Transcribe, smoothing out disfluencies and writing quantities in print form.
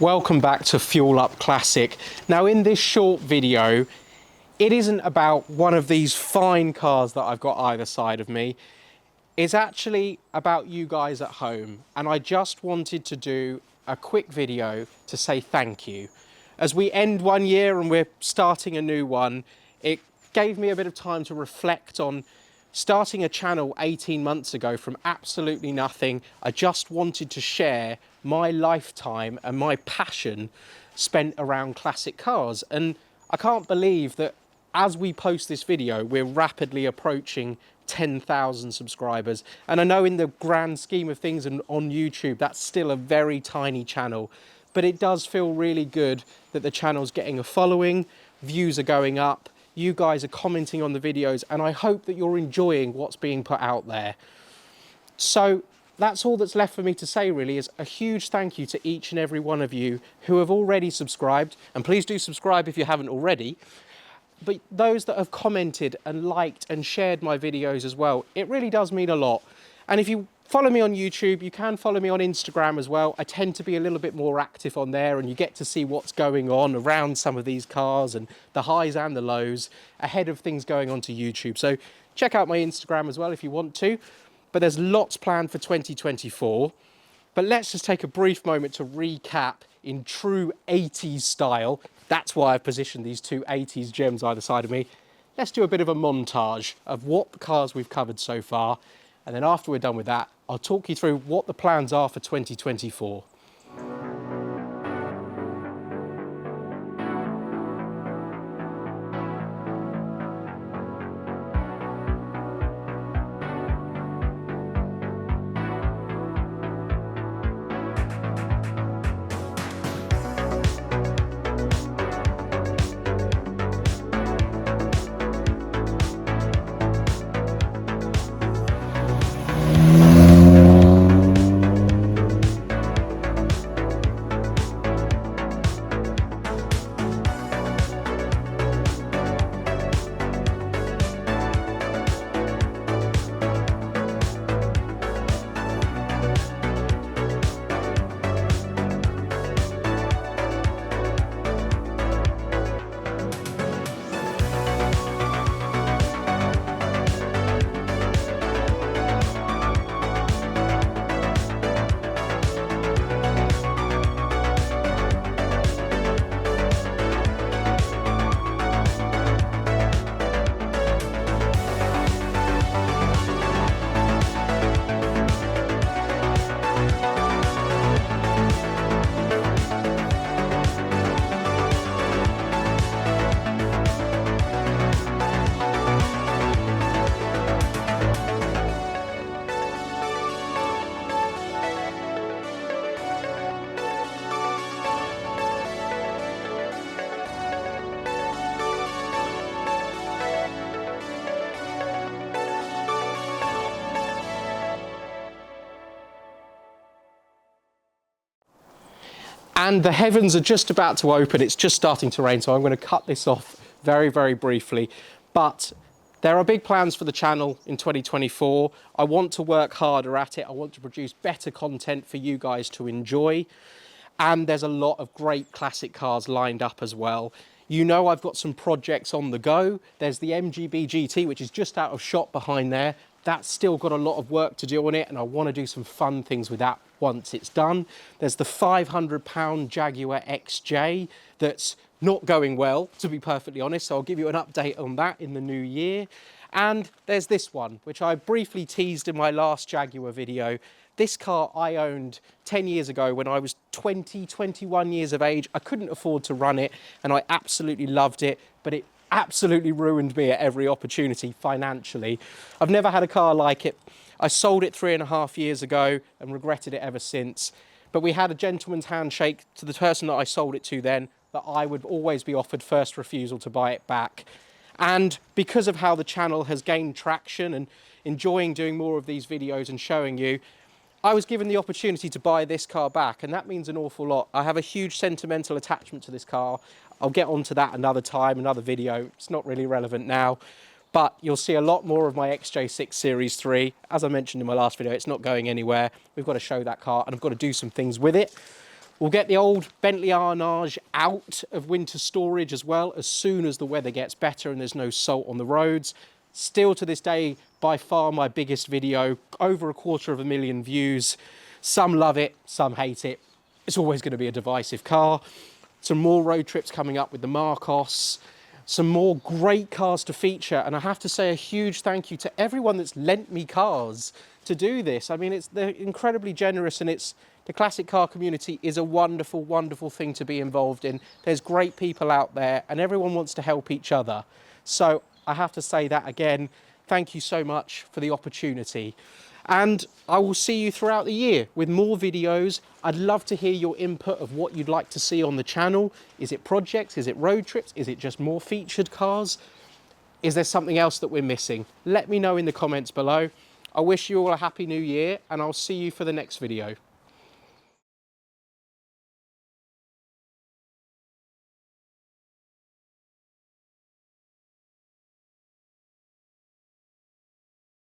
Welcome back to Fuel Up Classic. Now in this short video, it isn't about one of these fine cars that I've got either side of me. It's actually about you guys at home, and I just wanted to do a quick video to say thank you. As we end one year and we're starting a new one, it gave me a bit of time to reflect on starting a channel 18 months ago from absolutely nothing. I just wanted to share my lifetime and my passion spent around classic cars. And I can't believe that as we post this video, we're rapidly approaching 10,000 subscribers. And I know in the grand scheme of things and on YouTube, that's still a very tiny channel, but it does feel really good that the channel's getting a following, views are going up, you guys are commenting on the videos, and I hope that you're enjoying what's being put out there. So that's all that's left for me to say really, is a huge thank you to each and every one of you who have already subscribed, and please do subscribe if you haven't already. But those that have commented and liked and shared my videos as well, it really does mean a lot. And if you follow me on YouTube, you can follow me on Instagram as well. I tend to be a little bit more active on there, and you get to see what's going on around some of these cars and the highs and the lows ahead of things going on to YouTube. So check out my Instagram as well if you want to. But there's lots planned for 2024. But let's just take a brief moment to recap in true 80s style. That's why I've positioned these two 80s gems either side of me. Let's do a bit of a montage of what cars we've covered so far. And then after we're done with that, I'll talk you through what the plans are for 2024. And the heavens are just about to open. It's just starting to rain, so I'm going to cut this off very, very briefly. But there are big plans for the channel in 2024. I want to work harder at it. I want to produce better content for you guys to enjoy. And there's a lot of great classic cars lined up as well. You know I've got some projects on the go. There's the MGB GT, which is just out of shot behind there. That's still got a lot of work to do on it, and I want to do some fun things with that once it's done. There's the £500 Jaguar XJ that's not going well, to be perfectly honest, so I'll give you an update on that in the new year. And there's this one, which I briefly teased in my last Jaguar video. This car I owned 10 years ago when I was 21 years of age. I couldn't afford to run it, and I absolutely loved it, but it absolutely ruined me at every opportunity financially. I've never had a car like it. I sold it 3.5 years ago and regretted it ever since. But we had a gentleman's handshake to the person that I sold it to then, that I would always be offered first refusal to buy it back. And because of how the channel has gained traction and enjoying doing more of these videos and showing you, I was given the opportunity to buy this car back, and that means an awful lot. I have a huge sentimental attachment to this car. I'll get onto that another time, another video. It's not really relevant now, but you'll see a lot more of my XJ6 Series 3. As I mentioned in my last video, it's not going anywhere. We've got to show that car, and I've got to do some things with it. We'll get the old Bentley Arnage out of winter storage as well as soon as the weather gets better and there's no salt on the roads. Still to this day, by far my biggest video, over 250,000 views. Some love it, some hate it. It's always going to be a divisive car. Some more road trips coming up with the Marcos. Some more great cars to feature. And I have to say a huge thank you to everyone that's lent me cars to do this. I mean, they're incredibly generous, and the classic car community is a wonderful, wonderful thing to be involved in. There's great people out there and everyone wants to help each other. So I have to say that again. Thank you so much for the opportunity. And I will see you throughout the year with more videos. I'd love to hear your input of what you'd like to see on the channel. Is it projects? Is it road trips? Is it just more featured cars? Is there something else that we're missing? Let me know in the comments below. I wish you all a happy new year, and I'll see you for the next video.